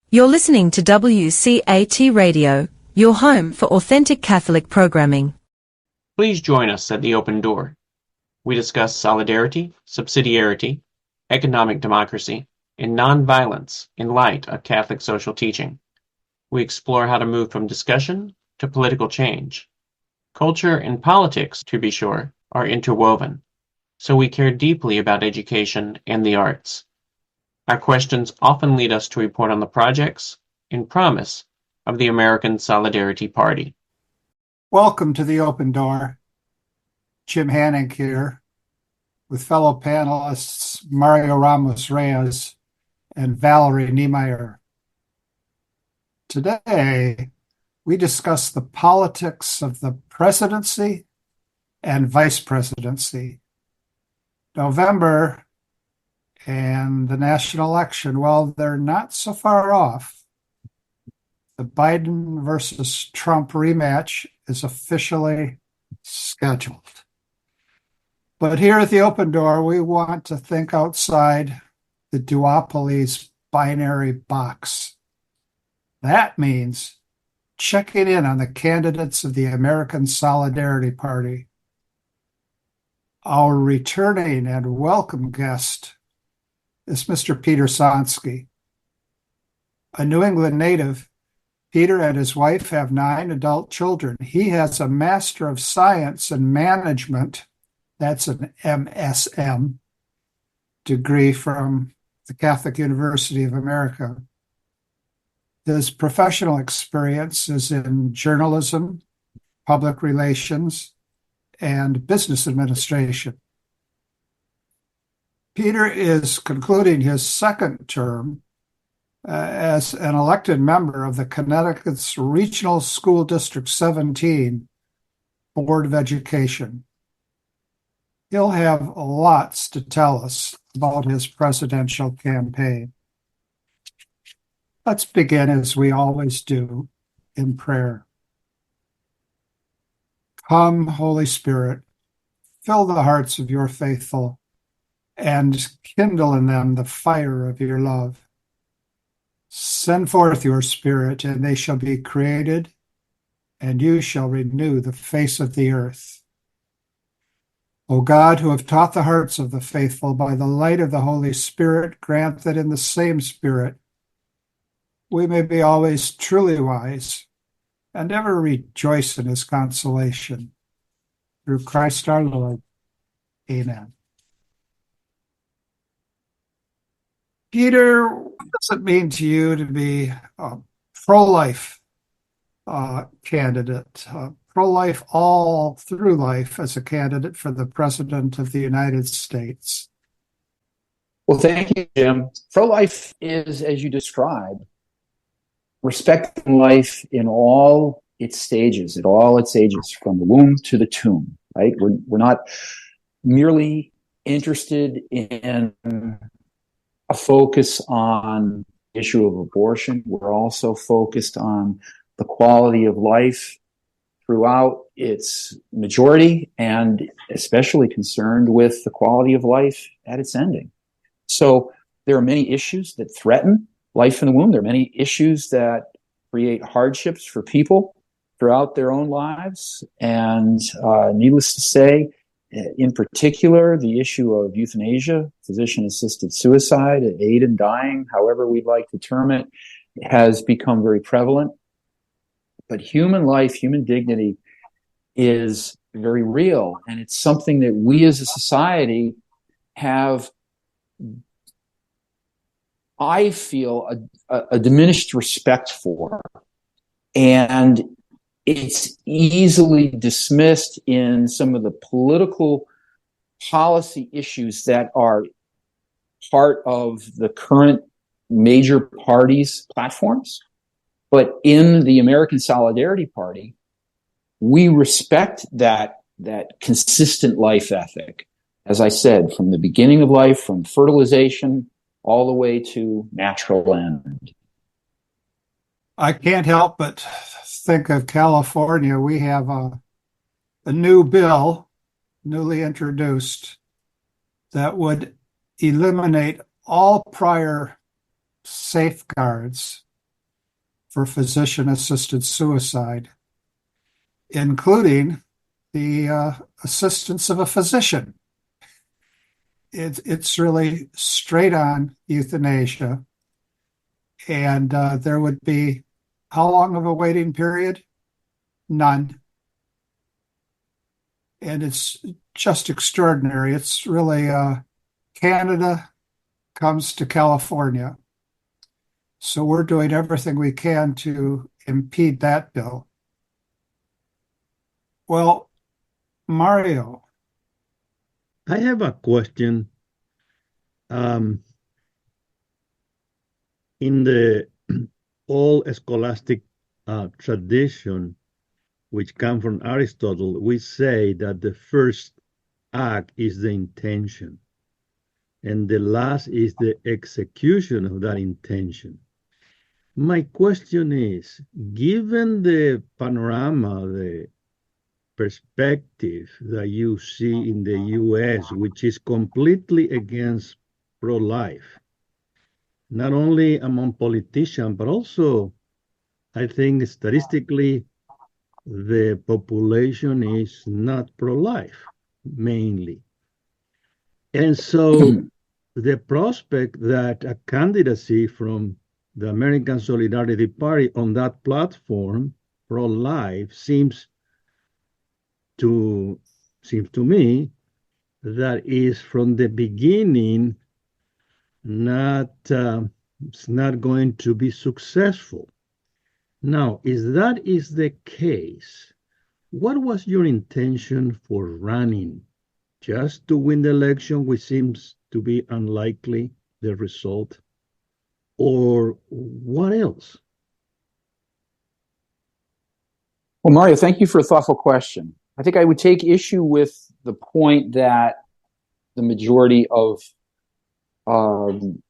You're listening to WCAT Radio, your home for authentic Catholic programming. Please join us at the Open Door. We discuss solidarity, subsidiarity, economic democracy, and nonviolence in light of Catholic social teaching. We explore how to move from discussion to political change. Culture and politics, to be sure, are interwoven, so we care deeply about education and the arts. Our questions often lead us to report on the projects and promise of the American Solidarity Party. Welcome to the Open Door. Jim Hanink here with fellow panelists Mario Ramos-Reyes and Valerie Niemeyer. Today, we discuss the politics of the presidency and vice presidency. November and the national election, well, they're not so far off. The Biden versus Trump rematch is officially scheduled. But here at the Open Door, we want to think outside the duopoly's binary box. That means checking in on the candidates of the American Solidarity Party. Our returning and welcome guest is Mr. Peter Sonski. A New England native, Peter and his wife have 9 adult children. He has a Master of Science in Management, that's an MSM, degree from the Catholic University of America. His professional experience is in journalism, public relations, and business administration. Peter is concluding his second term as an elected member of the Connecticut's Regional School District 17 Board of Education. He'll have lots to tell us about his presidential campaign. Let's begin, as we always do, in prayer. Come, Holy Spirit, fill the hearts of your faithful and kindle in them the fire of your love. Send forth your Spirit, and they shall be created, and you shall renew the face of the earth. O God, who have taught the hearts of the faithful by the light of the Holy Spirit, grant that in the same Spirit we may be always truly wise and ever rejoice in his consolation. Through Christ our Lord. Amen. Peter, what does it mean to you to be a pro-life candidate, pro-life all through life as a candidate for the President of the United States? Well, thank you, Jim. Pro-life is, as you described, respecting life in all its stages, at all its ages, from the womb to the tomb, right? We're not merely interested in a focus on the issue of abortion. We're also focused on the quality of life throughout its majority, and especially concerned with the quality of life at its ending. So there are many issues that threaten life in the womb. There are many issues that create hardships for people throughout their own lives. And needless to say, in particular, the issue of euthanasia, physician-assisted suicide, aid in dying, however we'd like to term it, has become very prevalent. But human life, human dignity is very real. And it's something that we as a society have, I feel, a diminished respect for. And it's easily dismissed in some of the political policy issues that are part of the current major parties' platforms. But in the American Solidarity Party, we respect that consistent life ethic. As I said, from the beginning of life, from fertilization all the way to natural end. I can't help but think of California. We have a new bill, newly introduced, that would eliminate all prior safeguards for physician-assisted suicide, including the assistance of a physician. It's really straight-on euthanasia. And there would be how long of a waiting period? None. And it's just extraordinary. It's really Canada comes to California. So we're doing everything we can to impede that bill. Well, Mario. I have a question. In the old scholastic tradition, which comes from Aristotle, we say that the first act is the intention, and the last is the execution of that intention. My question is, given the panorama, the perspective that you see in the US, which is completely against pro-life, not only among politicians, but also, I think statistically, the population is not pro-life, mainly. And so the prospect that a candidacy from the American Solidarity Party on that platform, pro-life, seems to me that is from the beginning it's not going to be successful. Now, if that is the case, what was your intention for running? Just to win the election, which seems to be unlikely, the result, or what else? Well, Mario, thank you for a thoughtful question. I think I would take issue with the point that the majority of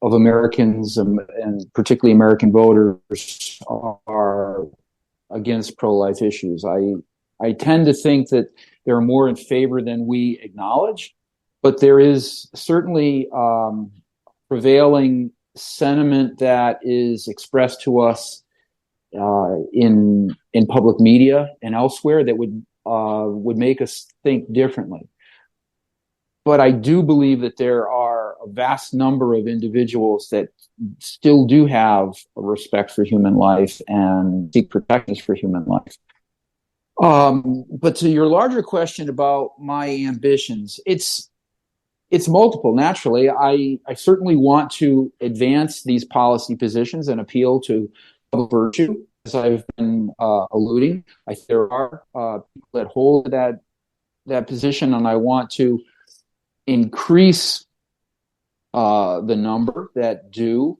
Americans and particularly American voters are against pro-life issues. I tend to think that they're more in favor than we acknowledge, but there is certainly prevailing sentiment that is expressed to us in public media and elsewhere that would make us think differently. But I do believe that there are a vast number of individuals that still do have a respect for human life and seek protections for human life. But to your larger question about my ambitions, it's multiple. Naturally, I certainly want to advance these policy positions and appeal to public virtue, as I've been alluding. There are people that hold that position, and I want to increase the number that do.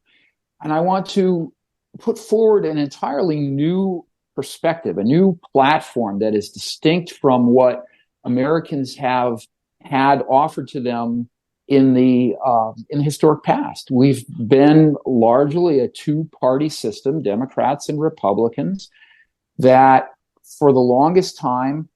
And I want to put forward an entirely new perspective, a new platform that is distinct from what Americans have had offered to them in the historic past. We've been largely a two-party system, Democrats and Republicans, that for the longest time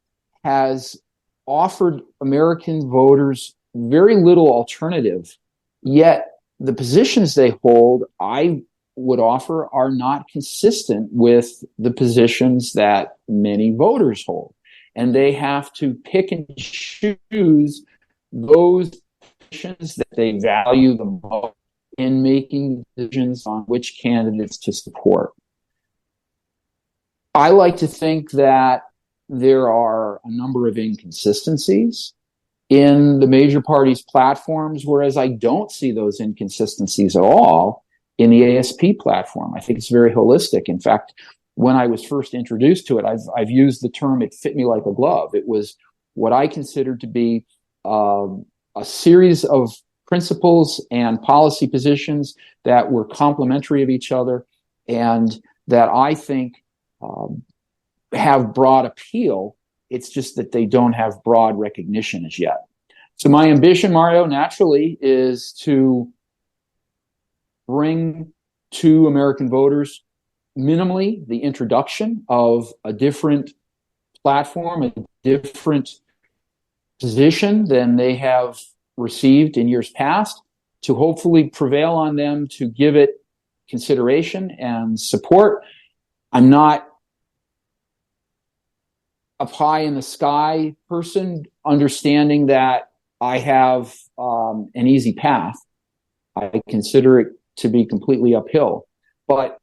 has offered American voters very little alternative. Yet the positions they hold, I would offer, are not consistent with the positions that many voters hold. And they have to pick and choose those positions that they value the most in making decisions on which candidates to support. I like to think that there are a number of inconsistencies in the major parties' platforms, whereas I don't see those inconsistencies at all in the ASP platform. I think it's very holistic. In fact, when I was first introduced to it, I've used the term "it fit me like a glove." It was what I considered to be a series of principles and policy positions that were complementary of each other and that I think have broad appeal. It's just that they don't have broad recognition as yet. So my ambition, Mario, naturally is to bring to American voters minimally the introduction of a different platform, a different position than they have received in years past, to hopefully prevail on them to give it consideration and support, I'm not a pie in the sky person, understanding that I have an easy path. I consider it to be completely uphill, but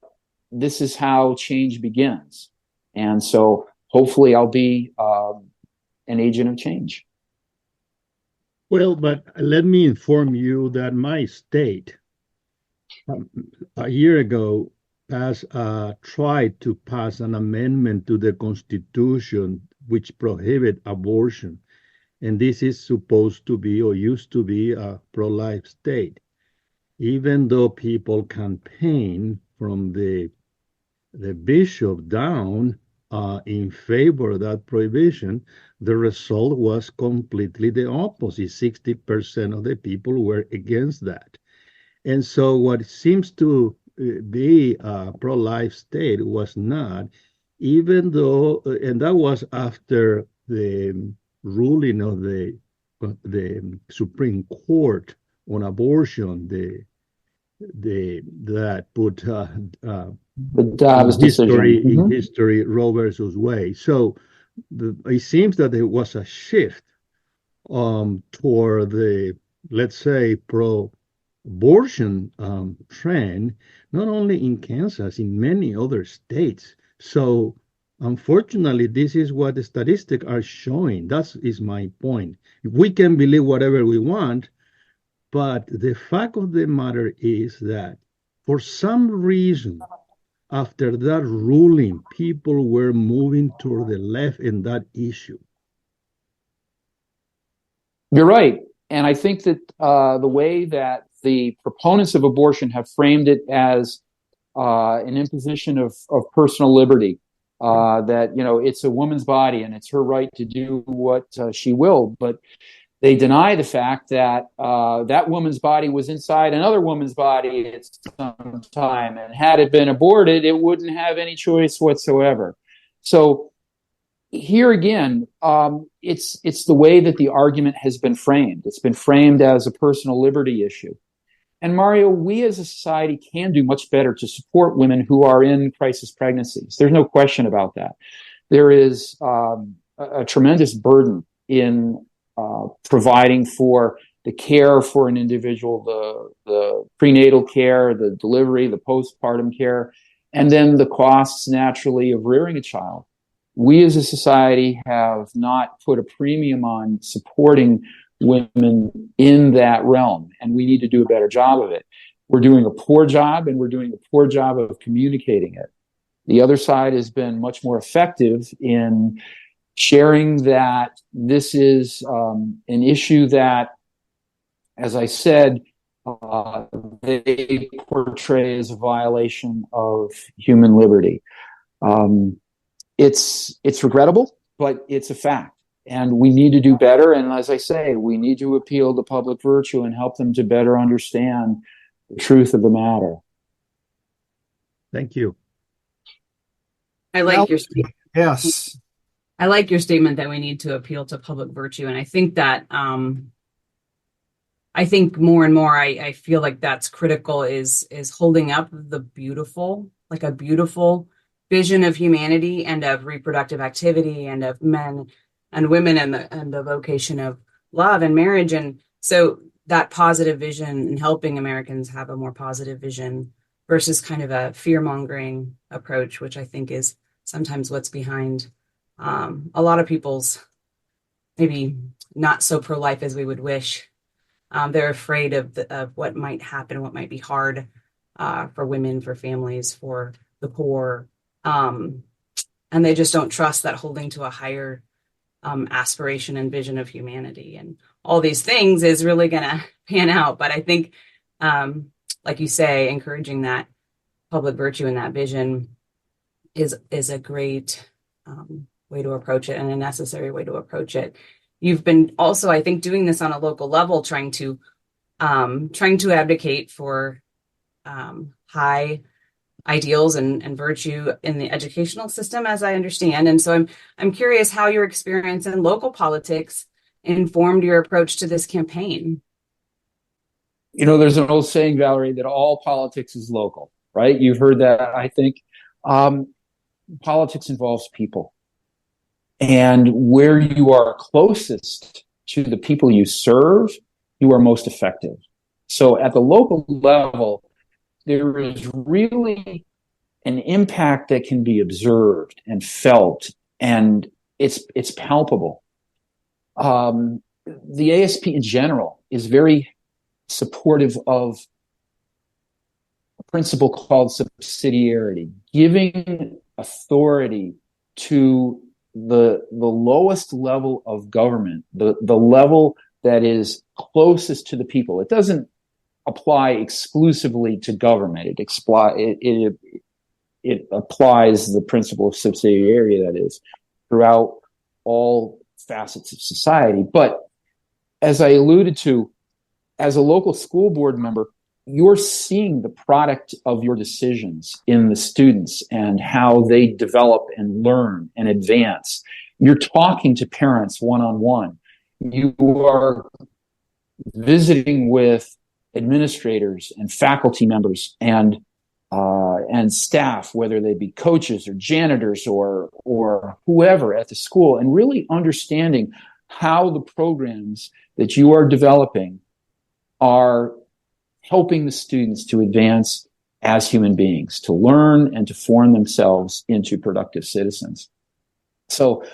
this is how change begins. And so hopefully I'll be an agent of change. Well, but let me inform you that my state a year ago tried to pass an amendment to the Constitution which prohibit abortion. And this is supposed to be or used to be a pro-life state. Even though people campaign from the bishop down in favor of that prohibition, the result was completely the opposite. 60% of the people were against that. And so what seems to be a pro-life state was not, even though, and that was after the ruling of the Supreme Court on abortion, that put the in history Roe versus Wade. So it seems that there was a shift toward the, let's say, pro-abortion trend, not only in Kansas, in many other states. So unfortunately, this is what the statistics are showing. That is my point. We can believe whatever we want, but the fact of the matter is that for some reason, after that ruling, people were moving toward the left in that issue. You're right. And I think that the way that the proponents of abortion have framed it as an imposition of personal liberty, that, it's a woman's body and it's her right to do what she will. But they deny the fact that that woman's body was inside another woman's body at some time. And had it been aborted, it wouldn't have any choice whatsoever. So here again, it's the way that the argument has been framed. It's been framed as a personal liberty issue. And Mario, we as a society can do much better to support women who are in crisis pregnancies. There's no question about that. There is a tremendous burden in providing for the care for an individual, the prenatal care, the delivery, the postpartum care, and then the costs naturally of rearing a child. We as a society have not put a premium on supporting women in that realm, and we need to do a better job of it. We're doing a poor job, and we're doing a poor job of communicating it. The other side has been much more effective in sharing that this is an issue that, as I said, they portray as a violation of human liberty. It's regrettable, but it's a fact. And we need to do better. And as I say, we need to appeal to public virtue and help them to better understand the truth of the matter. Thank you. I like your statement. Yes. I like your statement that we need to appeal to public virtue. And I think that I think more and more I feel like that's critical is holding up the beautiful, like a beautiful vision of humanity and of reproductive activity and of men and women and the vocation of love and marriage. And so that positive vision and helping Americans have a more positive vision versus kind of a fear-mongering approach, which I think is sometimes what's behind a lot of people's maybe not so pro-life as we would wish. They're afraid of what might happen, what might be hard for women, for families, for the poor. And they just don't trust that holding to a higher aspiration and vision of humanity and all these things is really going to pan out. But I think, like you say, encouraging that public virtue and that vision is a great way to approach it and a necessary way to approach it. You've been also, I think, doing this on a local level, trying to advocate for high ideals and virtue in the educational system, as I understand. And so I'm curious how your experience in local politics informed your approach to this campaign. There's an old saying, Valerie, that all politics is local, right? You've heard that, I think. politics involves people. And where you are closest to the people you serve, you are most effective. So at the local level, there is really an impact that can be observed and felt, and it's palpable. The ASP in general is very supportive of a principle called subsidiarity, giving authority to the lowest level of government, the level that is closest to the people. It doesn't apply exclusively to government. It applies the principle of subsidiarity, that is, throughout all facets of society. But as I alluded to, as a local school board member, you're seeing the product of your decisions in the students and how they develop and learn and advance. You're talking to parents one-on-one. You are visiting with administrators and faculty members and staff, whether they be coaches or janitors or whoever at the school, and really understanding how the programs that you are developing are helping the students to advance as human beings, to learn and to form themselves into productive citizens. So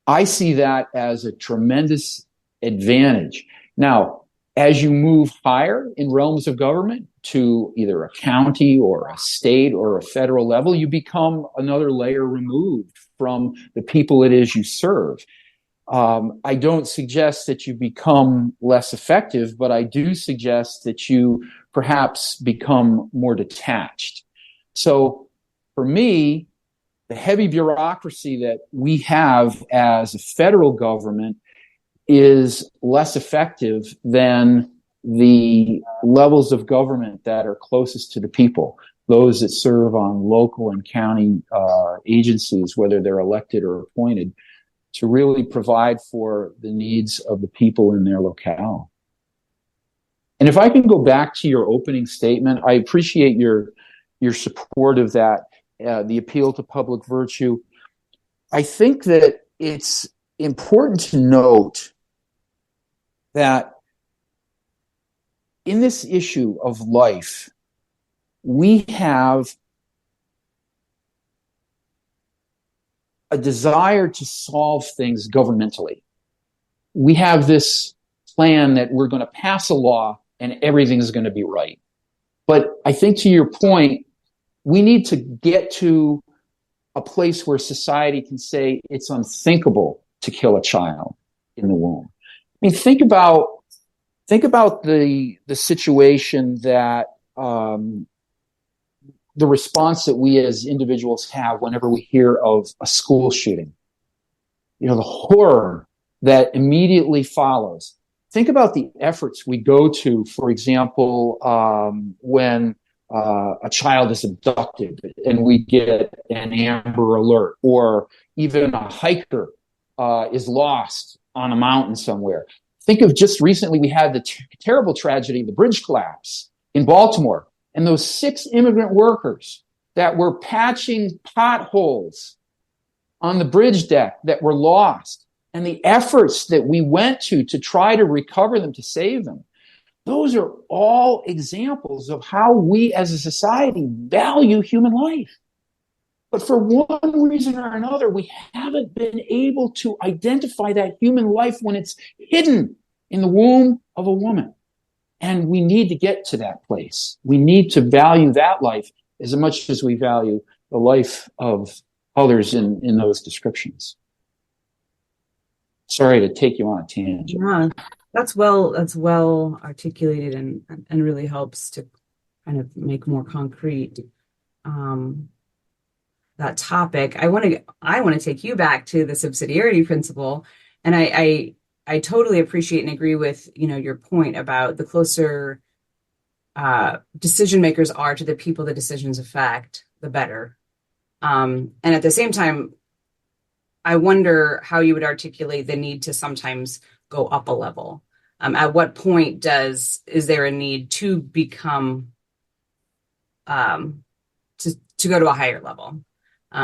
I see that as a tremendous advantage. Now, as you move higher in realms of government to either a county or a state or a federal level, you become another layer removed from the people it is you serve. I don't suggest that you become less effective, but I do suggest that you perhaps become more detached. So for me, the heavy bureaucracy that we have as a federal government is less effective than the levels of government that are closest to the people, those that serve on local and county agencies, whether they're elected or appointed, to really provide for the needs of the people in their locale. And if I can go back to your opening statement, I appreciate your support of that, the appeal to public virtue. I think that it's important to note that in this issue of life, we have a desire to solve things governmentally. We have this plan that we're going to pass a law and everything's going to be right. But I think, to your point, we need to get to a place where society can say it's unthinkable to kill a child in the womb. I mean, think about the situation that the response that we as individuals have whenever we hear of a school shooting. You know, the horror that immediately follows. Think about the efforts we go to, for example, when a child is abducted and we get an Amber Alert, or even a hiker is lost on a mountain somewhere. Think of just recently, we had the terrible tragedy of the bridge collapse in Baltimore, and those 6 immigrant workers that were patching potholes on the bridge deck that were lost, and the efforts that we went to try to recover them, to save them. Those are all examples of how we as a society value human life. But for one reason or another, we haven't been able to identify that human life when it's hidden in the womb of a woman. And we need to get to that place. We need to value that life as much as we value the life of others in those descriptions. Sorry to take you on a tangent. Yeah, that's well articulated and really helps to kind of make more concrete that topic. I want to take you back to the subsidiarity principle, and I totally appreciate and agree with your point about the closer decision makers are to the people the decisions affect, the better. And at the same time, I wonder how you would articulate the need to sometimes go up a level. At what point is there a need to become to go to a higher level?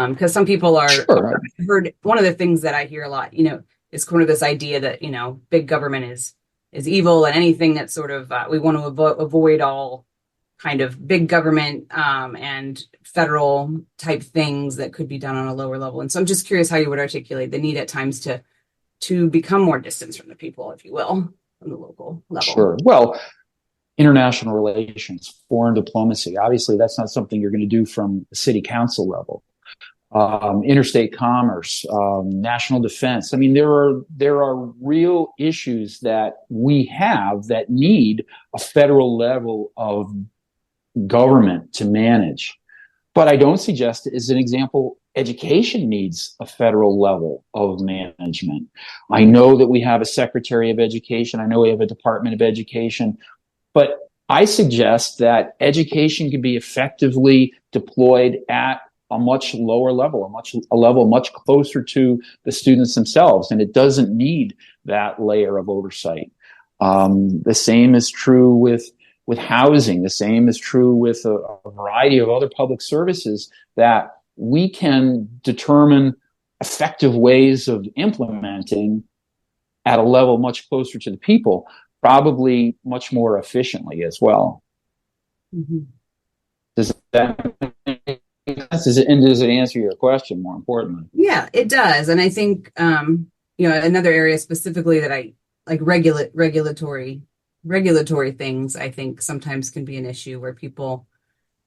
Because some people Sure. I've heard one of the things that I hear a lot, is kind of this idea that, big government is evil, and anything that sort of, we want to avoid all kind of big government and federal type things that could be done on a lower level. And so I'm just curious how you would articulate the need at times to become more distant from the people, if you will, from the local level. Sure. Well, international relations, foreign diplomacy, obviously that's not something you're going to do from the city council level. Interstate commerce, national defense. I mean, there are real issues that we have that need a federal level of government to manage. But I don't suggest, as an example, education needs a federal level of management. I know that we have a Secretary of Education. I know we have a Department of Education. But I suggest that education can be effectively deployed at a much lower level, a level much closer to the students themselves, and it doesn't need that layer of oversight. The same is true with housing. The same is true with a variety of other public services that we can determine effective ways of implementing at a level much closer to the people, probably much more efficiently as well. Mm-hmm. Does that make sense? Does it answer your question more importantly? Yeah, it does. And I think, another area specifically that I like regulatory things, I think sometimes can be an issue where people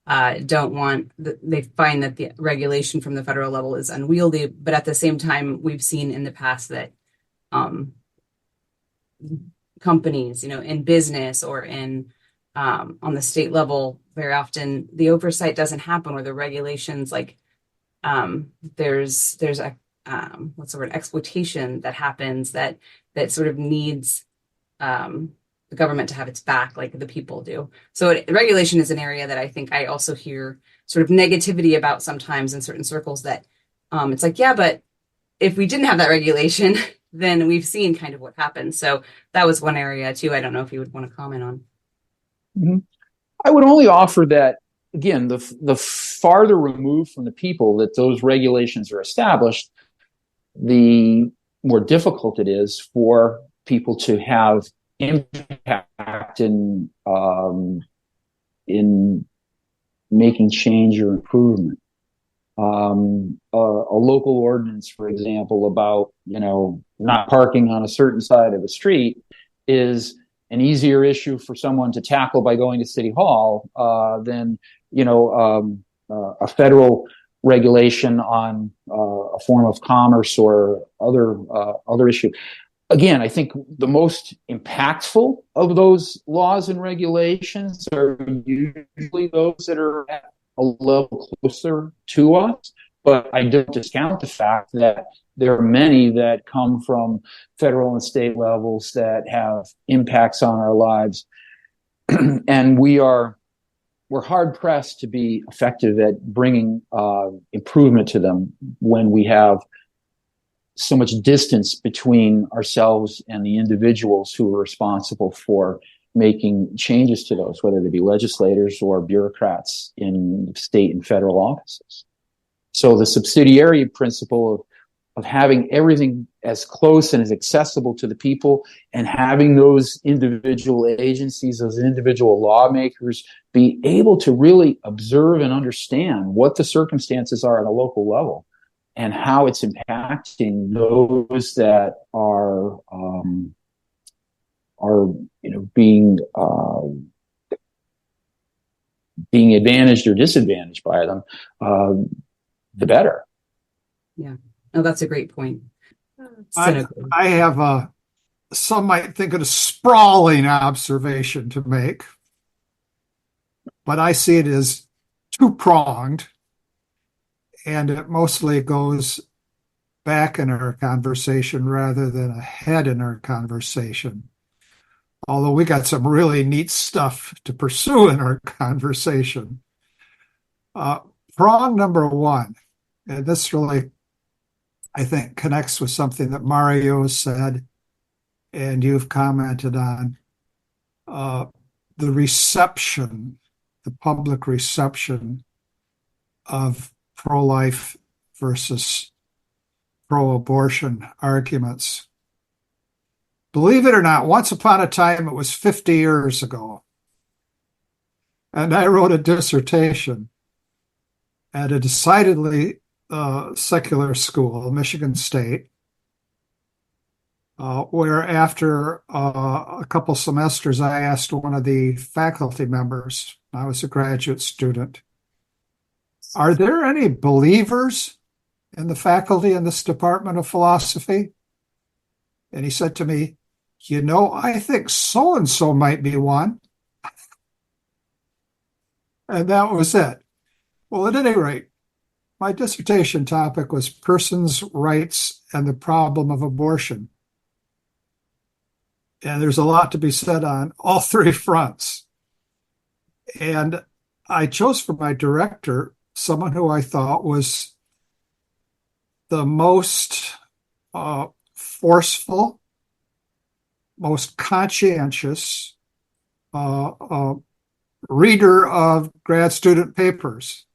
they find that the regulation from the federal level is unwieldy, but at the same time, we've seen in the past that companies, in business or on the state level, very often the oversight doesn't happen, or the regulations, like there's a what's the word, exploitation that happens that sort of needs the government to have its back, like the people do. So regulation is an area that I think I also hear sort of negativity about sometimes in certain circles, that it's like, yeah, but if we didn't have that regulation, then we've seen kind of what happens. So that was one area too. I don't know if you would want to comment on. Mm-hmm. I would only offer that, again, the farther removed from the people that those regulations are established, the more difficult it is for people to have impact in making change or improvement. A local ordinance, for example, about not parking on a certain side of the street is an easier issue for someone to tackle by going to City Hall than a federal regulation on a form of commerce or other issue. Again, I think the most impactful of those laws and regulations are usually those that are at a level closer to us, but I don't discount the fact that there are many that come from federal and state levels that have impacts on our lives. And we're hard pressed to be effective at bringing improvement to them when we have so much distance between ourselves and the individuals who are responsible for making changes to those, whether they be legislators or bureaucrats in state and federal offices. So the subsidiarity principle of having everything as close and as accessible to the people, and having those individual agencies, those individual lawmakers be able to really observe and understand what the circumstances are at a local level and how it's impacting those that are being advantaged or disadvantaged by them, the better. Yeah. No, that's a great point. I have some might think it a sprawling observation to make, but I see it as two-pronged, and it mostly goes back in our conversation rather than ahead in our conversation. Although we got some really neat stuff to pursue in our conversation. Prong number one, and this really, I think, connects with something that Mario said and you've commented on, the reception, the public reception of pro-life versus pro-abortion arguments. Believe it or not, once upon a time, it was 50 years ago, and I wrote a dissertation at a decidedly secular school, Michigan State, where after a couple semesters, I asked one of the faculty members, I was a graduate student, are there any believers in the faculty in this department of philosophy? And he said to me, I think so-and-so might be one. And that was it. Well, at any rate, my dissertation topic was persons' rights and the problem of abortion. And there's a lot to be said on all three fronts. And I chose for my director someone who I thought was the most forceful, most conscientious reader of grad student papers,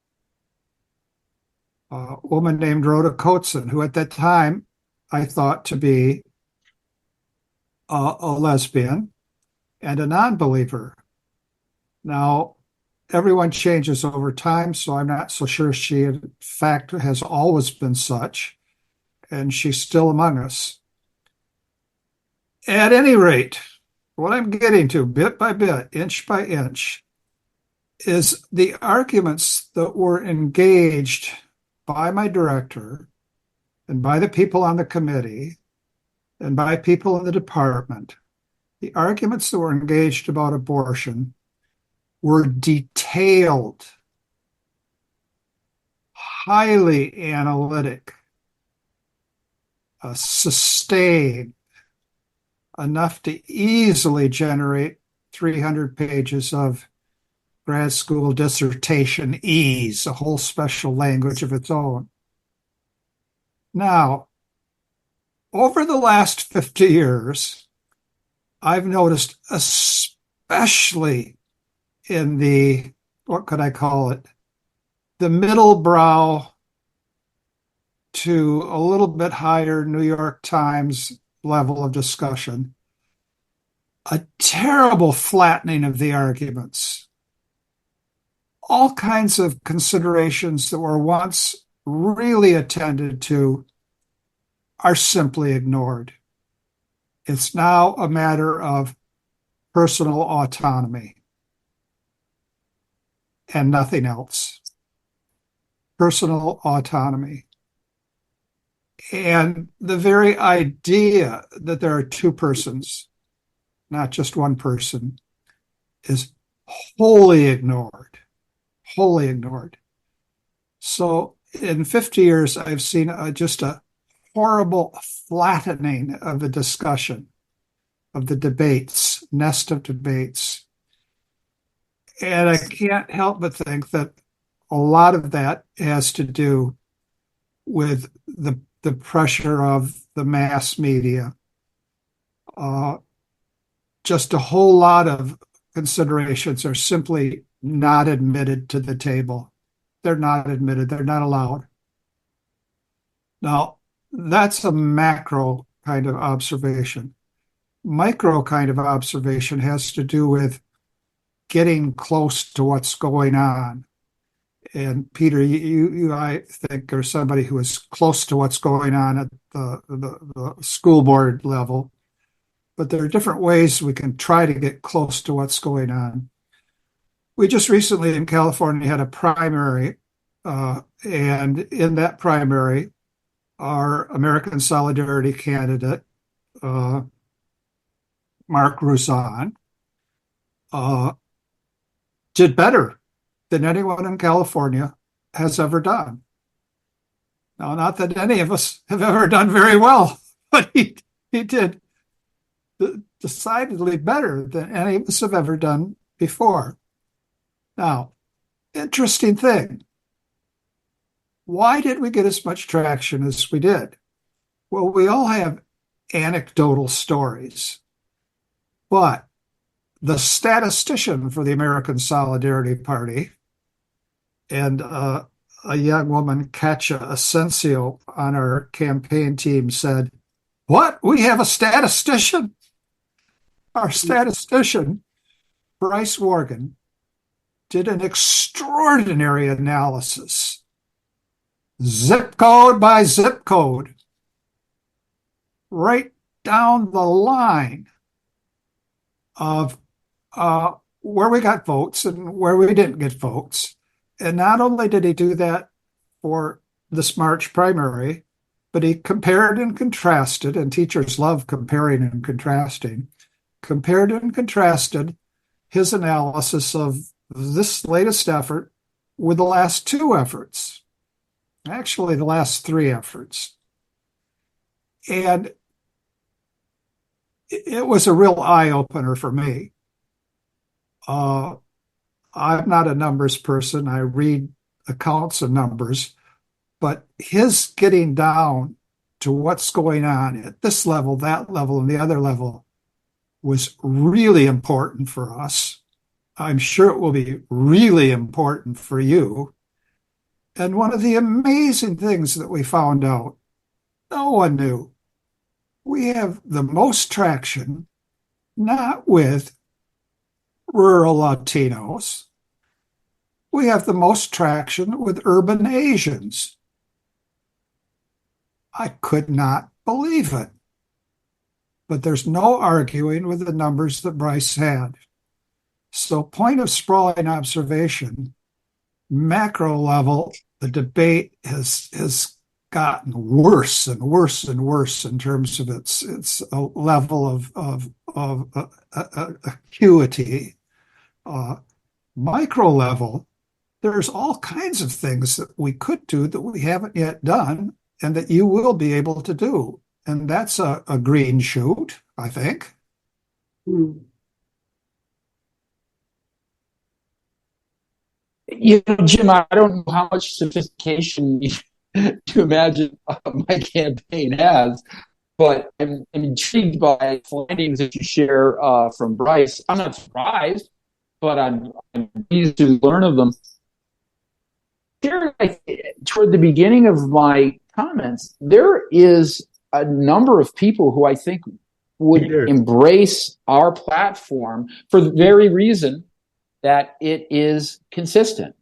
a woman named Rhoda Coatson, who at that time I thought to be a lesbian and a non-believer. Now, everyone changes over time, so I'm not so sure she, in fact, has always been such, and she's still among us. At any rate, what I'm getting to, bit by bit, inch by inch, is the arguments that were engaged by my director and by the people on the committee and by people in the department. The arguments that were engaged about abortion were detailed, highly analytic, sustained, enough to easily generate 300 pages of grad school dissertation ease, a whole special language of its own. Now, over the last 50 years, I've noticed, especially in the, what could I call it, the middle brow to a little bit higher New York Times level of discussion, a terrible flattening of the arguments. All kinds of considerations that were once really attended to are simply ignored. It's now a matter of personal autonomy and nothing else. Personal autonomy. And the very idea that there are two persons, not just one person, is wholly ignored. Wholly ignored. So in 50 years, I've seen just a horrible flattening of the discussion, of the debates, nest of debates. And I can't help but think that a lot of that has to do with the pressure of the mass media. Just a whole lot of considerations are simply not admitted to the table. They're not admitted. They're not allowed. Now, that's a macro kind of observation. Micro kind of observation has to do with getting close to what's going on. And Peter, you I think, are somebody who is close to what's going on at the school board level. But there are different ways we can try to get close to what's going on. We just recently in California had a primary, and in that primary, our American Solidarity candidate, Mark Rouzan, did better than anyone in California has ever done. Now, not that any of us have ever done very well, but he did decidedly better than any of us have ever done before. Now, interesting thing. Why did we get as much traction as we did? Well, we all have anecdotal stories, but the statistician for the American Solidarity Party and a young woman, Katja Asensio, on our campaign team said, "What? We have a statistician?" Our statistician, Bryce Worgan, did an extraordinary analysis, zip code by zip code, right down the line of where we got votes and where we didn't get votes. And not only did he do that for this March primary, but he compared and contrasted, and teachers love comparing and contrasting, compared and contrasted his analysis of this latest effort with the last two efforts, actually the last three efforts. And it was a real eye-opener for me. I'm not a numbers person. I read accounts of numbers, but his getting down to what's going on at this level, that level, and the other level was really important for us. I'm sure it will be really important for you. And one of the amazing things that we found out, no one knew, we have the most traction not with rural Latinos. We have the most traction with urban Asians. I could not believe it. But there's no arguing with the numbers that Bryce had. So, point of sprawling observation, macro level, the debate has gotten worse and worse and worse in terms of its level of acuity. Micro level, there's all kinds of things that we could do that we haven't yet done and that you will be able to do. And that's a green shoot, I think. Mm. Jim, I don't know how much sophistication to imagine my campaign has, but I'm intrigued by findings that you share from Bryce. I'm not surprised, but I'm pleased to learn of them. Here, toward the beginning of my comments, there is a number of people who I think would embrace our platform for the very reason that it is consistent.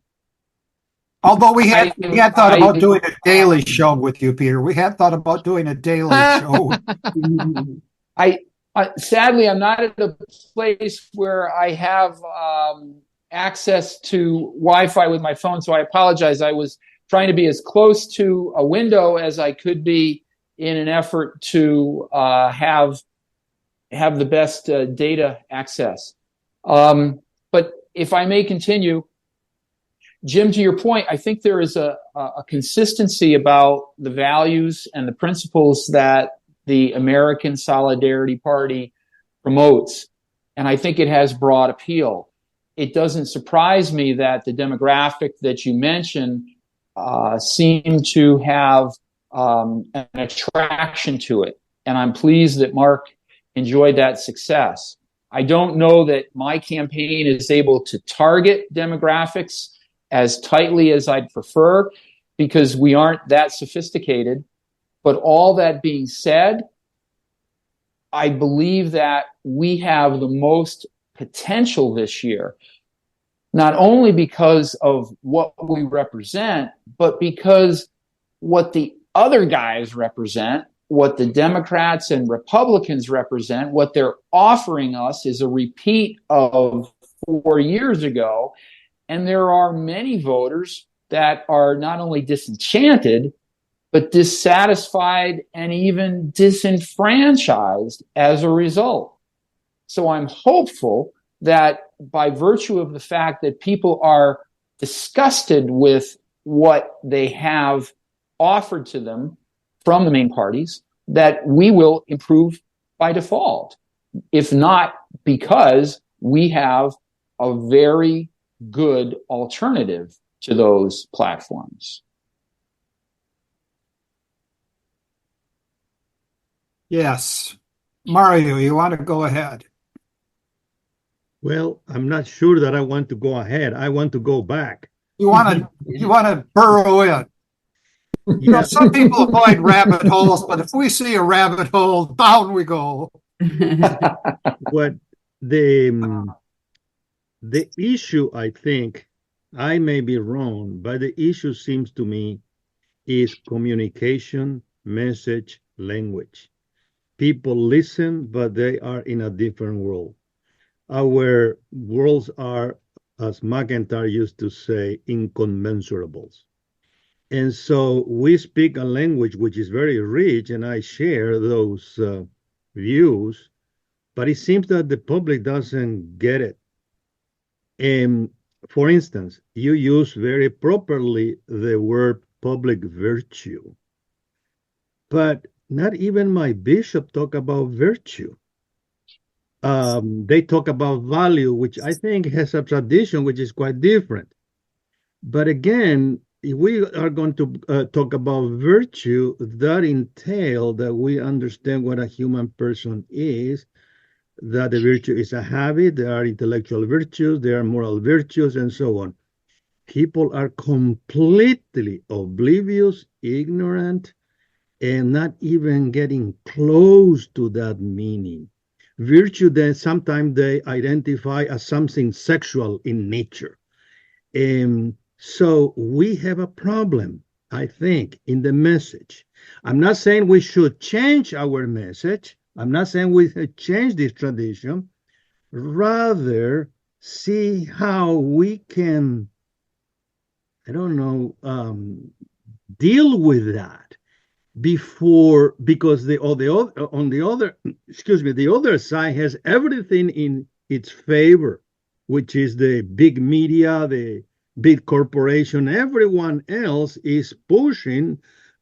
Although we had thought about doing a daily show with you, Peter. We had thought about doing a daily show. Sadly, I'm not at a place where I have access to Wi-Fi with my phone, so I apologize. I was trying to be as close to a window as I could be in an effort to have the best data access. But if I may continue, Jim, to your point, I think there is a consistency about the values and the principles that the American Solidarity Party promotes, and I think it has broad appeal. It doesn't surprise me that the demographic that you mentioned seem to have an attraction to it, and I'm pleased that Mark enjoyed that success. I don't know that my campaign is able to target demographics as tightly as I'd prefer because we aren't that sophisticated. But all that being said, I believe that we have the most potential this year, not only because of what we represent, but because what the other guys represent, what the Democrats and Republicans represent, what they're offering us is a repeat of 4 years ago. And there are many voters that are not only disenchanted, but dissatisfied and even disenfranchised as a result. So I'm hopeful that by virtue of the fact that people are disgusted with what they have offered to them from the main parties, that we will improve by default, if not because we have a very good alternative to those platforms. Yes. Mario, you want to go ahead? Well, I'm not sure that I want to go ahead. I want to go back You want to burrow in. Yeah, Some people avoid rabbit holes, but if we see a rabbit hole, down we go. what the issue, I think, I may be wrong, but the issue seems to me is communication, message, language. People listen, but they are in a different world. Our worlds are, as McIntyre used to say, incommensurables. And so we speak a language which is very rich, and I share those views, but it seems that the public doesn't get it. And for instance, you use very properly the word public virtue, but not even my bishop talk about virtue. They talk about value, which I think has a tradition which is quite different. But again, if we are going to talk about virtue, that entails that we understand what a human person is, that the virtue is a habit, there are intellectual virtues, there are moral virtues, and so on. People are completely oblivious, ignorant, and not even getting close to that meaning. Virtue, then sometimes they identify as something sexual in nature. So we have a problem, I think, in the message. I'm not saying we should change our message. I'm not saying we should change this tradition. Rather, see how we can, I don't know, deal with that because the other side has everything in its favor, which is the big media, the big corporation. Everyone else is pushing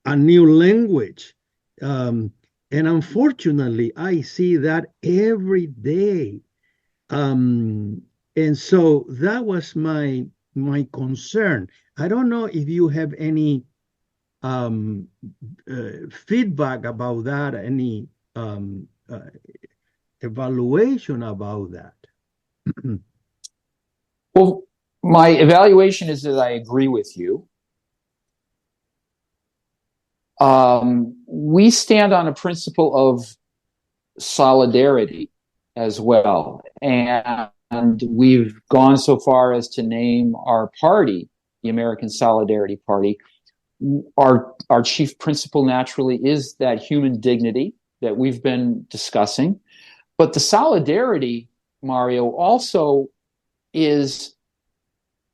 a new language, and unfortunately I see that every day. And so that was my concern. I don't know if you have any feedback about that, any evaluation about that. Well, my evaluation is that I agree with you. We stand on a principle of solidarity as well. And we've gone so far as to name our party, the American Solidarity Party. Our chief principle naturally is that human dignity that we've been discussing. But the solidarity, Mario, also is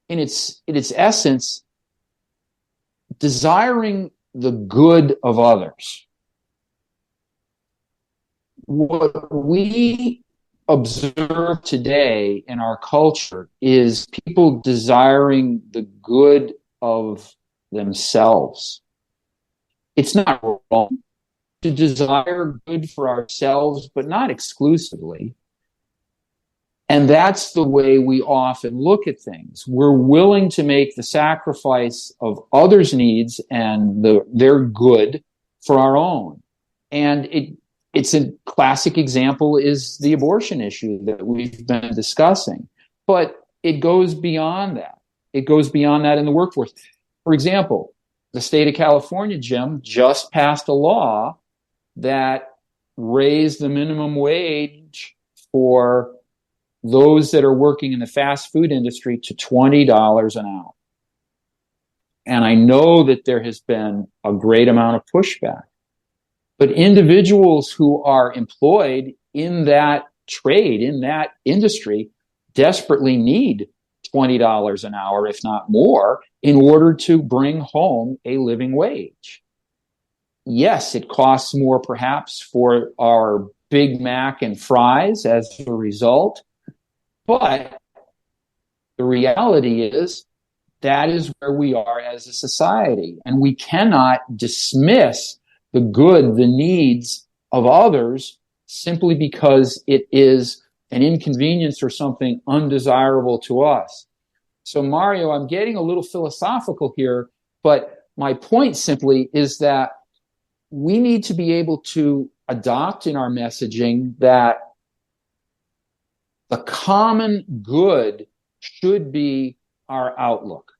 in its essence desiring the good of others. What we observe today in our culture is people desiring the good of themselves. It's not wrong to desire good for ourselves, but not exclusively. And that's the way we often look at things. We're willing to make the sacrifice of others' needs and their good for our own. And it's a classic example is the abortion issue that we've been discussing. But it goes beyond that. It goes beyond that in the workforce. For example, the state of California, Jim, just passed a law that raised the minimum wage for those that are working in the fast food industry to $20 an hour. And I know that there has been a great amount of pushback. But individuals who are employed in that trade, in that industry, desperately need $20 an hour, if not more, in order to bring home a living wage. Yes, it costs more perhaps for our Big Mac and fries as a result, but the reality is that is where we are as a society, and we cannot dismiss the good, the needs of others simply because it is an inconvenience or something undesirable to us. So, Mario, I'm getting a little philosophical here, but my point simply is that we need to be able to adopt in our messaging that the common good should be our outlook.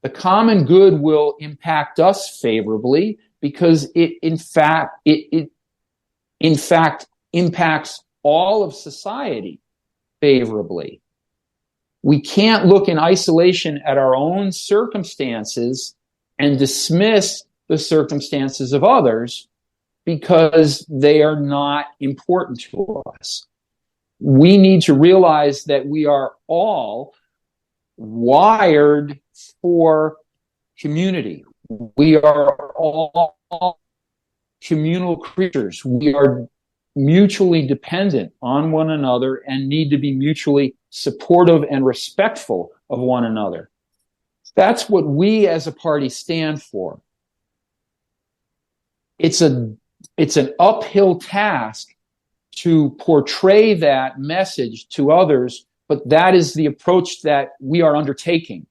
The common good will impact us favorably because it in fact impacts all of society favorably. We can't look in isolation at our own circumstances and dismiss the circumstances of others because they are not important to us. We need to realize that we are all wired for community. We are all communal creatures. We are mutually dependent on one another and need to be mutually supportive and respectful of one another. That's what we as a party stand for. It's an uphill task to portray that message to others, but that is the approach that we are undertaking.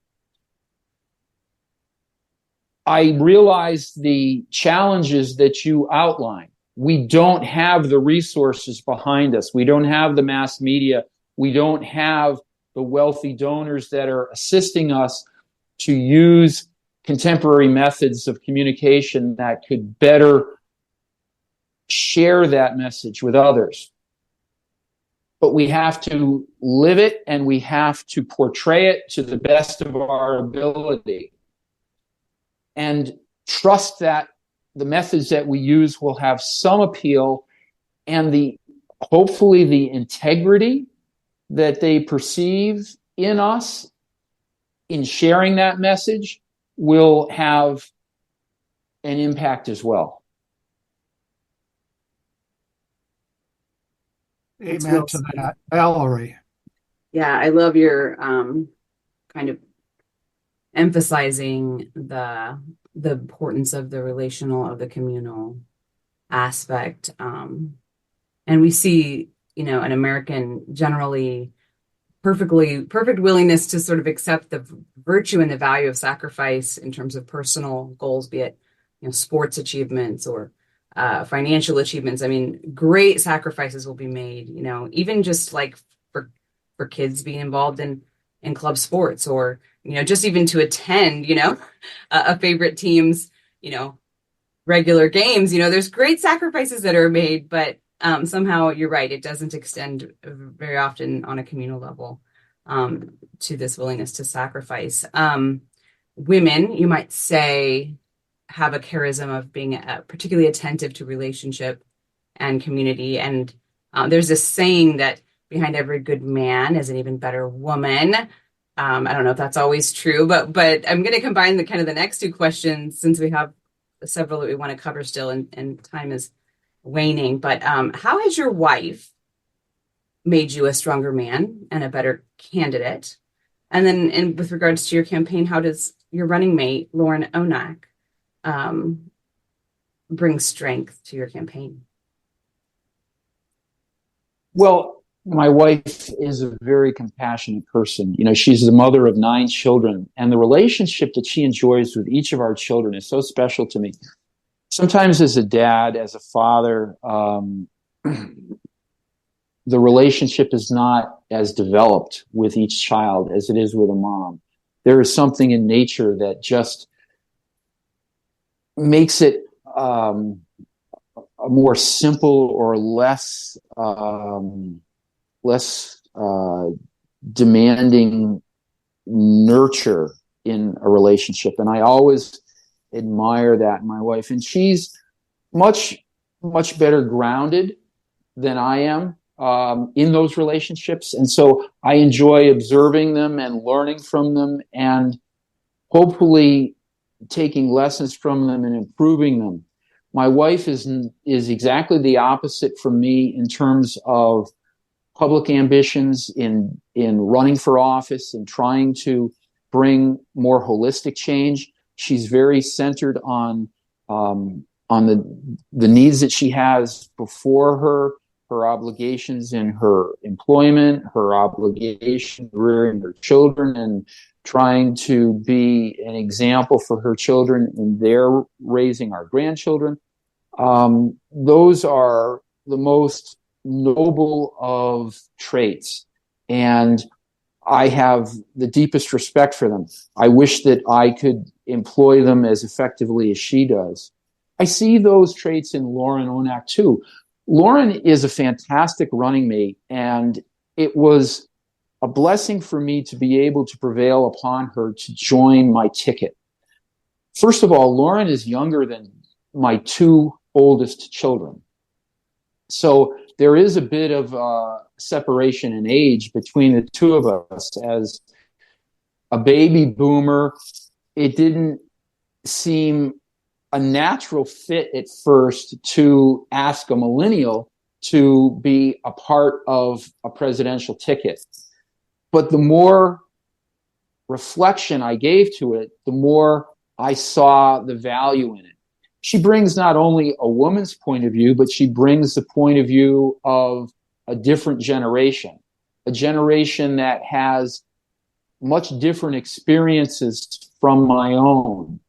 I realize the challenges that you outline. We don't have the resources behind us. We don't have the mass media. We don't have the wealthy donors that are assisting us to use contemporary methods of communication that could better share that message with others. But we have to live it and we have to portray it to the best of our ability and trust that the methods that we use will have some appeal and hopefully the integrity that they perceive in us in sharing that message will have an impact as well. Amen to that. Valerie. Yeah, I love your kind of emphasizing the importance of the relational, of the communal aspect. And we see, an American generally perfect willingness to sort of accept the virtue and the value of sacrifice in terms of personal goals, be it, sports achievements or financial achievements. I mean, great sacrifices will be made, even just like for kids being involved in club sports or, just even to attend, a favorite team's, regular games. There's great sacrifices that are made, but somehow you're right. It doesn't extend very often on a communal level to this willingness to sacrifice. Women, you might say, have a charism of being particularly attentive to relationship and community. And there's this saying that behind every good man is an even better woman. I don't know if that's always true, but I'm going to combine the next two questions since we have several that we want to cover still and time is waning. But how has your wife made you a stronger man and a better candidate? And then with regards to your campaign, how does your running mate, Lauren Onak, bring strength to your campaign? Well, my wife is a very compassionate person. She's the mother of 9 children, and the relationship that she enjoys with each of our children is so special to me. Sometimes as a dad, as a father, the relationship is not as developed with each child as it is with a mom. There is something in nature that just makes it a more simple or less demanding nurture in a relationship. And I always admire that in my wife. And she's much, much better grounded than I am in those relationships. And so I enjoy observing them and learning from them and hopefully taking lessons from them and improving them. My wife is exactly the opposite from me in terms of public ambitions in running for office and trying to bring more holistic change. She's very centered on the needs that she has before her obligations in her employment, her obligation rearing her children, and trying to be an example for her children in their raising our grandchildren. Those are the most noble of traits. And I have the deepest respect for them. I wish that I could employ them as effectively as she does. I see those traits in Lauren Onak too. Lauren is a fantastic running mate, and it was a blessing for me to be able to prevail upon her to join my ticket. First of all, Lauren is younger than my two oldest children. So there is a bit of separation in age between the two of us. As a baby boomer, it didn't seem a natural fit at first to ask a millennial to be a part of a presidential ticket. But the more reflection I gave to it, the more I saw the value in it. She brings not only a woman's point of view, but she brings the point of view of a different generation, a generation that has much different experiences from my own.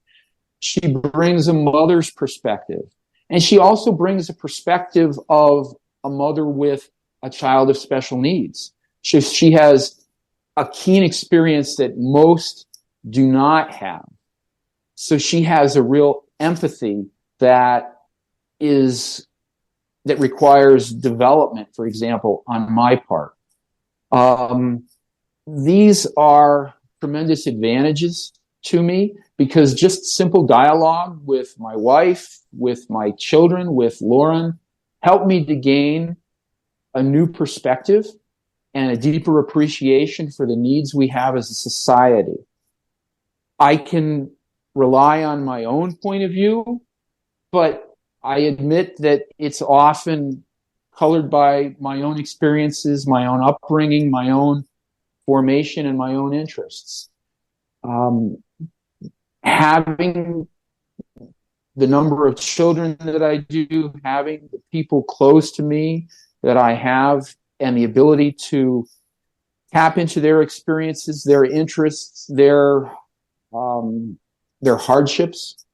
She brings a mother's perspective, and she also brings a perspective of a mother with a child of special needs. She has a keen experience that most do not have. So she has a real empathy that requires development, for example, on my part. These are tremendous advantages to me because just simple dialogue with my wife, with my children, with Lauren, helped me to gain a new perspective and a deeper appreciation for the needs we have as a society. I can rely on my own point of view, but I admit that it's often colored by my own experiences, my own upbringing, my own formation, and my own interests. Having the number of children that I do, having the people close to me that I have, and the ability to tap into their experiences, their interests, their hardships,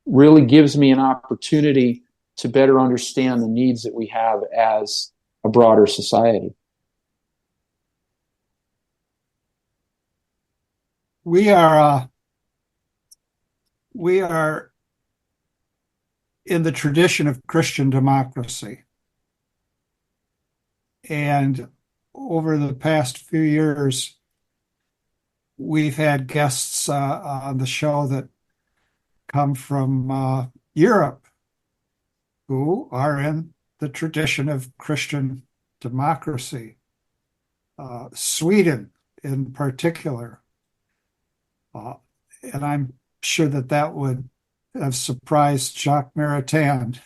really gives me an opportunity to better understand the needs that we have as a broader society. We are in the tradition of Christian democracy. And over the past few years, we've had guests on the show that come from Europe who are in the tradition of Christian democracy. Sweden in particular. And I'm sure that would have surprised Jacques Maritain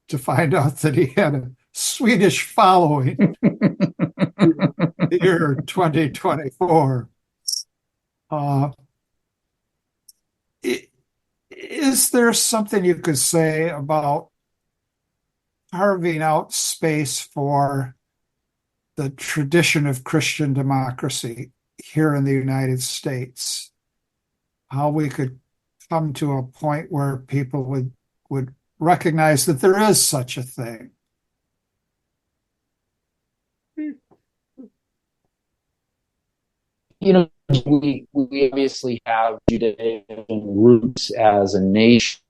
to find out that he had a Swedish following the year 2024. Is there something you could say about carving out space for the tradition of Christian democracy here in the United States? How we could come to a point where people would recognize that there is such a thing? We obviously have Judaism roots as a nation.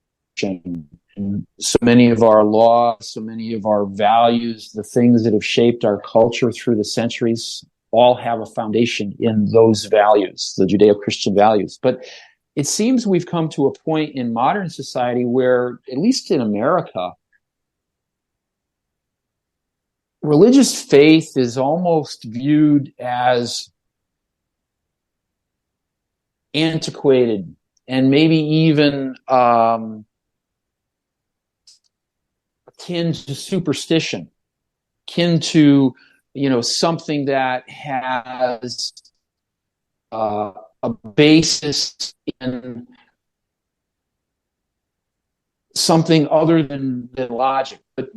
And so many of our laws, so many of our values, the things that have shaped our culture through the centuries, all have a foundation in those values, the Judeo-Christian values. But it seems we've come to a point in modern society where, at least in America, religious faith is almost viewed as antiquated and maybe even akin to superstition, akin to something that has a basis in something other than logic. But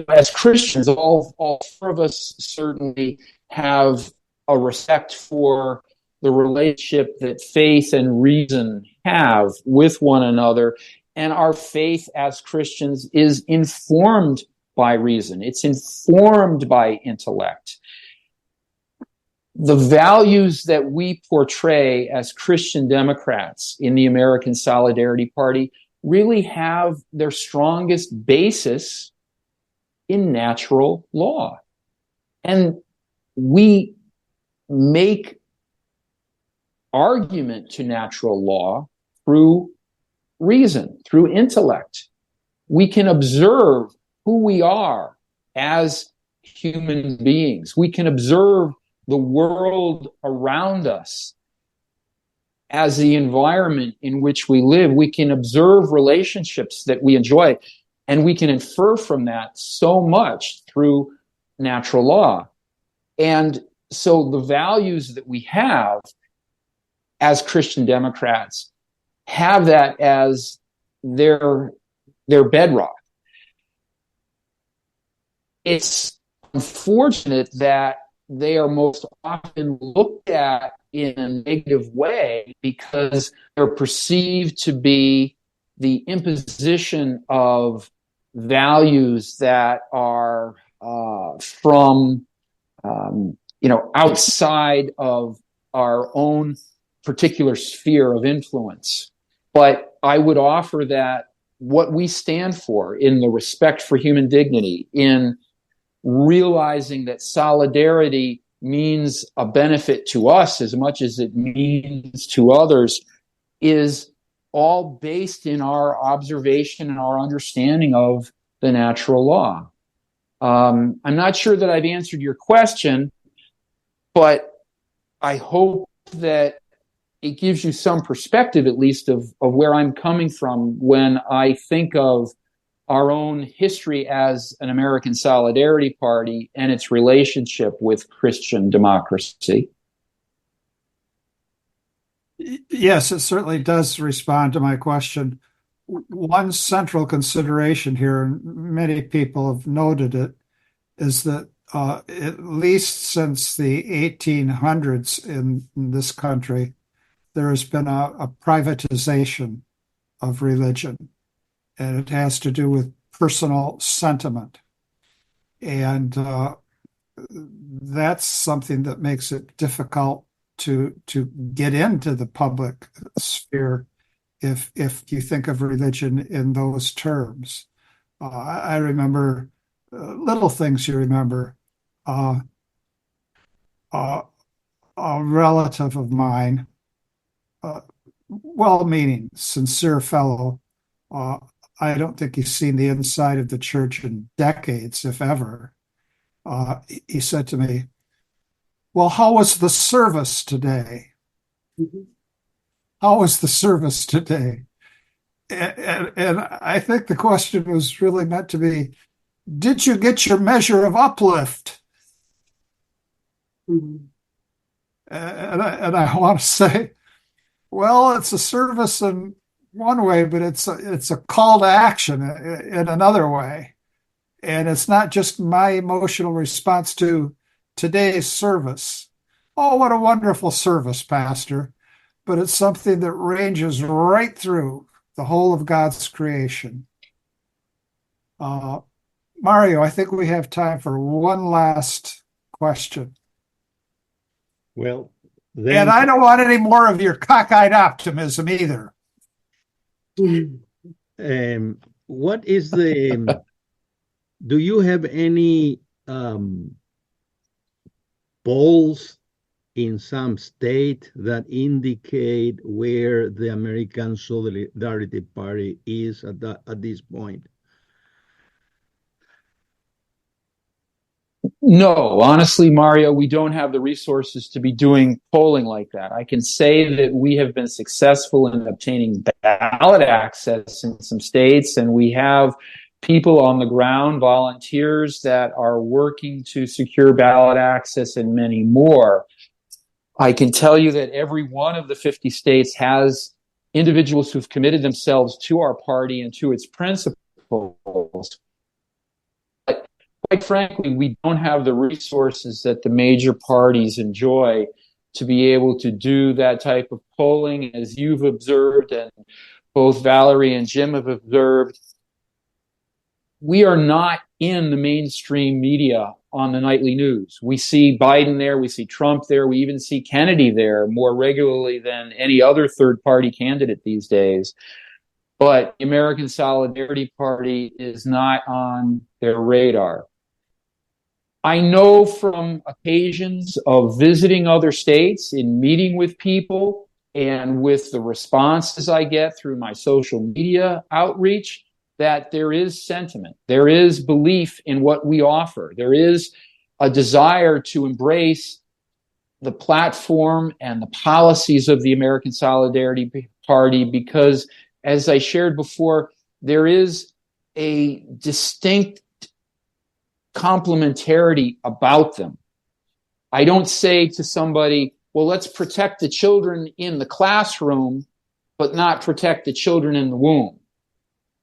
as Christians, all four of us certainly have a respect for the relationship that faith and reason have with one another. And our faith as Christians is informed by reason. It's informed by intellect. the values that we portray as Christian Democrats in the American Solidarity Party really have their strongest basis in natural law. And we make argument to natural law through reason, through intellect. We can observe who we are as human beings. We can observe the world around us as the environment in which we live. We can observe relationships that we enjoy, and we can infer from that so much through natural law. And so the values that we have as Christian Democrats have that as their bedrock. It's unfortunate that they are most often looked at in a negative way because they're perceived to be the imposition of values that are from outside of our own particular sphere of influence. But I would offer that what we stand for in the respect for human dignity, in realizing that solidarity means a benefit to us as much as it means to others, is all based in our observation and our understanding of the natural law. I'm not sure that I've answered your question, but I hope that it gives you some perspective, at least, of where I'm coming from when I think of our own history as an American Solidarity Party and its relationship with Christian democracy. Yes, it certainly does respond to my question. One central consideration here, and many people have noted it, is that at least since the 1800s in this country, there has been a privatization of religion, and it has to do with personal sentiment. And that's something that makes it difficult to get into the public sphere if you think of religion in those terms. I remember little things you remember. A relative of mine, well-meaning, sincere fellow, I don't think he's seen the inside of the church in decades, if ever. He said to me, "Well, how was the service today?" Mm-hmm. How was the service today? And I think the question was really meant to be, did you get your measure of uplift? Mm-hmm. And I want to say, well, it's a service in one way, but it's a call to action in another way. And it's not just my emotional response to today's service. Oh, what a wonderful service, Pastor. But it's something that ranges right through the whole of God's creation. Mario, I think we have time for one last question. Well, and I don't want any more of your cockeyed optimism either. What is the, do you have any polls in some state that indicate where the American Solidarity Party is at this point? No, honestly, Mario, we don't have the resources to be doing polling like that. I can say that we have been successful in obtaining ballot access in some states, and we have people on the ground, volunteers that are working to secure ballot access in many more. I can tell you that every one of the 50 states has individuals who've committed themselves to our party and to its principles. But quite frankly, we don't have the resources that the major parties enjoy to be able to do that type of polling, as you've observed, and both Valerie and Jim have observed. We are not in the mainstream media on the nightly news. We see Biden there, we see Trump there, we even see Kennedy there more regularly than any other third-party candidate these days. But the American Solidarity Party is not on their radar. I know from occasions of visiting other states, in meeting with people, and with the responses I get through my social media outreach, that there is sentiment, there is belief in what we offer, there is a desire to embrace the platform and the policies of the American Solidarity Party because, as I shared before, there is a distinct complementarity about them. I don't say to somebody, well, let's protect the children in the classroom, but not protect the children in the womb.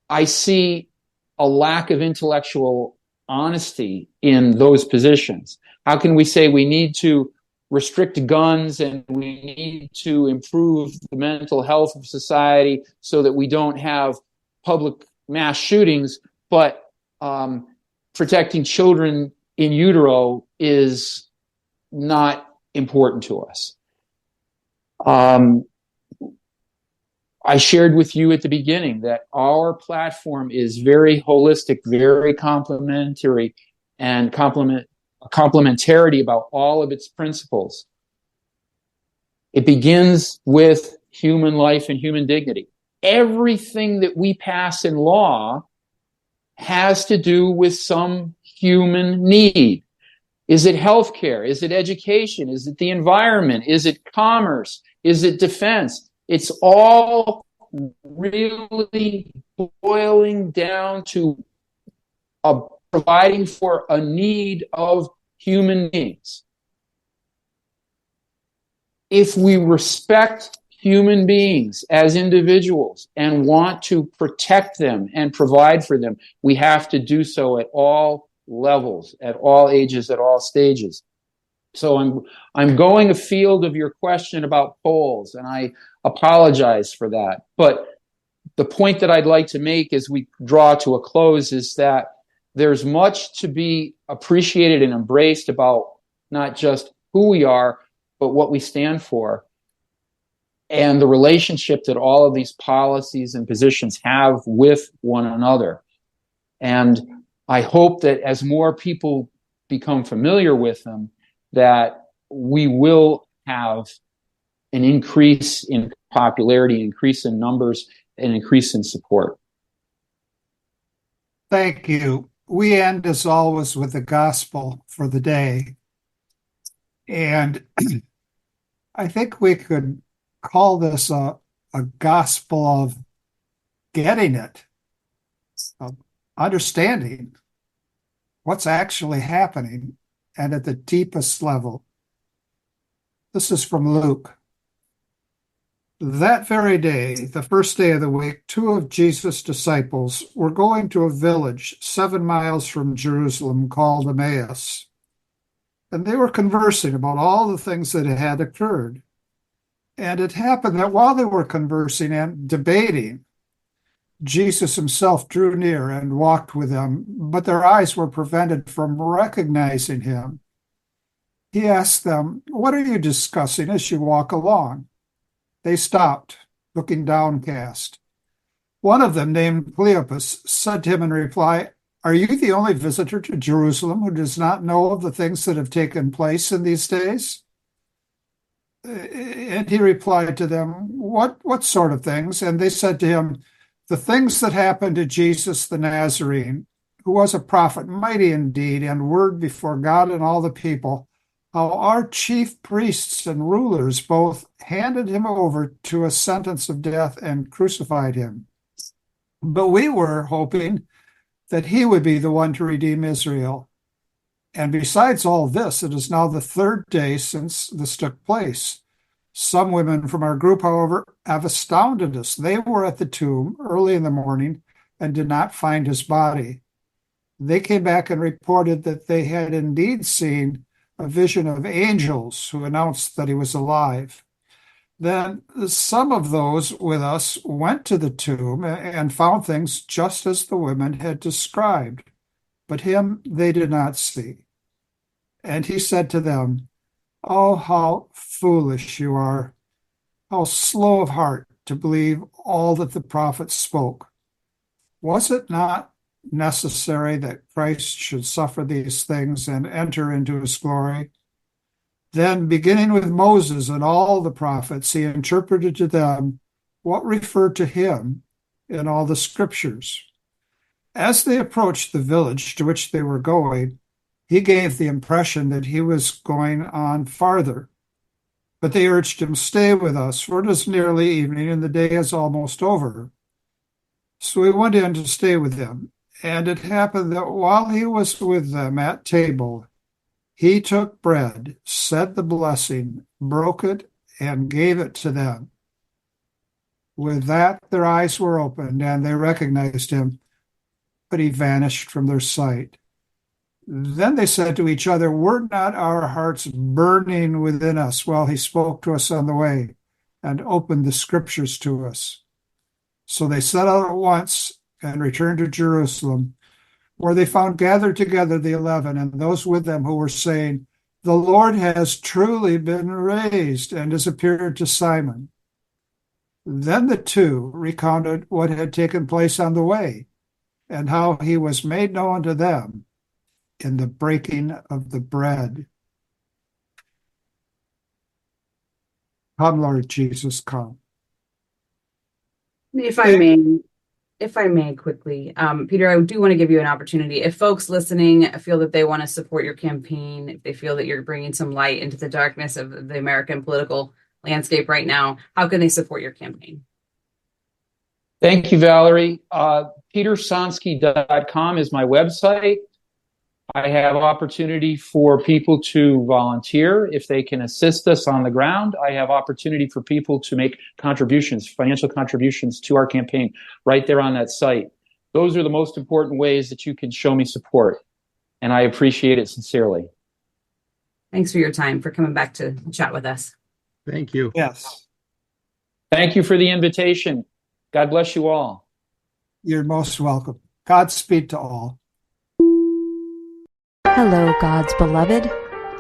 I see a lack of intellectual honesty in those positions. How can we say we need to restrict guns and we need to improve the mental health of society so that we don't have public mass shootings, but protecting children in utero is not important to us? I shared with you at the beginning that our platform is very holistic, very complementary, and complementarity about all of its principles. It begins with human life and human dignity. Everything that we pass in law has to do with some human need. Is it healthcare? Is it education? Is it the environment? Is it commerce? Is it defense? It's all really boiling down to providing for a need of human beings. If we respect human beings as individuals and want to protect them and provide for them, we have to do so at all levels, at all ages, at all stages. So I'm going afield of your question about polls, and I apologize for that. But the point that I'd like to make as we draw to a close is that there's much to be appreciated and embraced about not just who we are, but what we stand for, and the relationship that all of these policies and positions have with one another. And I hope that as more people become familiar with them, that we will have an increase in popularity, increase in numbers, and increase in support. Thank you. We end, as always, with the gospel for the day. And I think we could call this a gospel of getting it, of understanding what's actually happening, and at the deepest level. This is from Luke. That very day, the first day of the week, 2 of Jesus' disciples were going to a village 7 miles from Jerusalem called Emmaus. And they were conversing about all the things that had occurred. And it happened that while they were conversing and debating, Jesus himself drew near and walked with them, but their eyes were prevented from recognizing him. He asked them, "What are you discussing as you walk along?" They stopped, looking downcast. One of them, named Cleopas, said to him in reply, "Are you the only visitor to Jerusalem who does not know of the things that have taken place in these days?" And he replied to them, What sort of things? And they said to him, "The things that happened to Jesus the Nazarene, who was a prophet, mighty indeed, and word before God and all the people, how our chief priests and rulers both handed him over to a sentence of death and crucified him. But we were hoping that he would be the one to redeem Israel. And besides all this, it is now the 3rd day since this took place. Some women from our group, however, have astounded us. They were at the tomb early in the morning and did not find his body. They came back and reported that they had indeed seen a vision of angels who announced that he was alive. Then some of those with us went to the tomb and found things just as the women had described, but him they did not see. And he said to them, "Oh, how foolish you are, how slow of heart to believe all that the prophets spoke. Was it not necessary that Christ should suffer these things and enter into his glory?" Then, beginning with Moses and all the prophets, he interpreted to them what referred to him in all the scriptures. As they approached the village to which they were going, he gave the impression that he was going on farther. But they urged him, "Stay with us, for it is nearly evening and the day is almost over." So he went in to stay with them. And it happened that while he was with them at table, he took bread, said the blessing, broke it, and gave it to them. With that, their eyes were opened, and they recognized him, but he vanished from their sight. Then they said to each other, "Were not our hearts burning within us while he spoke to us on the way and opened the scriptures to us?" So they set out at once and returned to Jerusalem, where they found gathered together the 11 and those with them who were saying, "The Lord has truly been raised and has appeared to Simon." Then the two recounted what had taken place on the way and how he was made known to them in the breaking of the bread. Come, Lord Jesus, come. If I may quickly, Peter, I do want to give you an opportunity. If folks listening feel that they want to support your campaign, if they feel that you're bringing some light into the darkness of the American political landscape right now, how can they support your campaign? Thank you, Valerie. PeterSonski.com is my website. I have opportunity for people to volunteer if they can assist us on the ground. I have opportunity for people to make contributions, financial contributions to our campaign right there on that site. Those are the most important ways that you can show me support, and I appreciate it sincerely. Thanks for your time, for coming back to chat with us. Thank you. Yes, Thank you for the invitation. God bless you all. you're most welcome. Godspeed to all. Hello, God's beloved.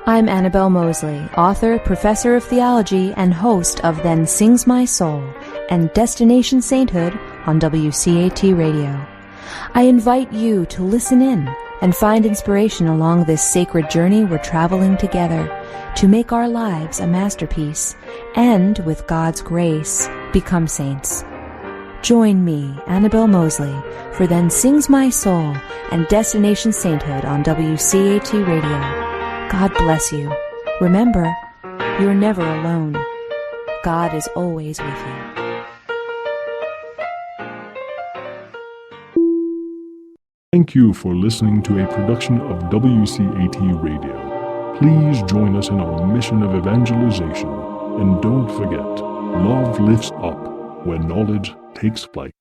I'm Annabelle Mosley, author, professor of theology, and host of Then Sings My Soul and Destination Sainthood on WCAT Radio. I invite you to listen in and find inspiration along this sacred journey we're traveling together to make our lives a masterpiece and, with God's grace, become saints. Join me, Annabelle Mosley, for Then Sings My Soul and Destination Sainthood on WCAT Radio. God bless you. Remember, you're never alone. God is always with you. Thank you for listening to a production of WCAT Radio. Please join us in our mission of evangelization. And don't forget, love lifts up when knowledge takes flight.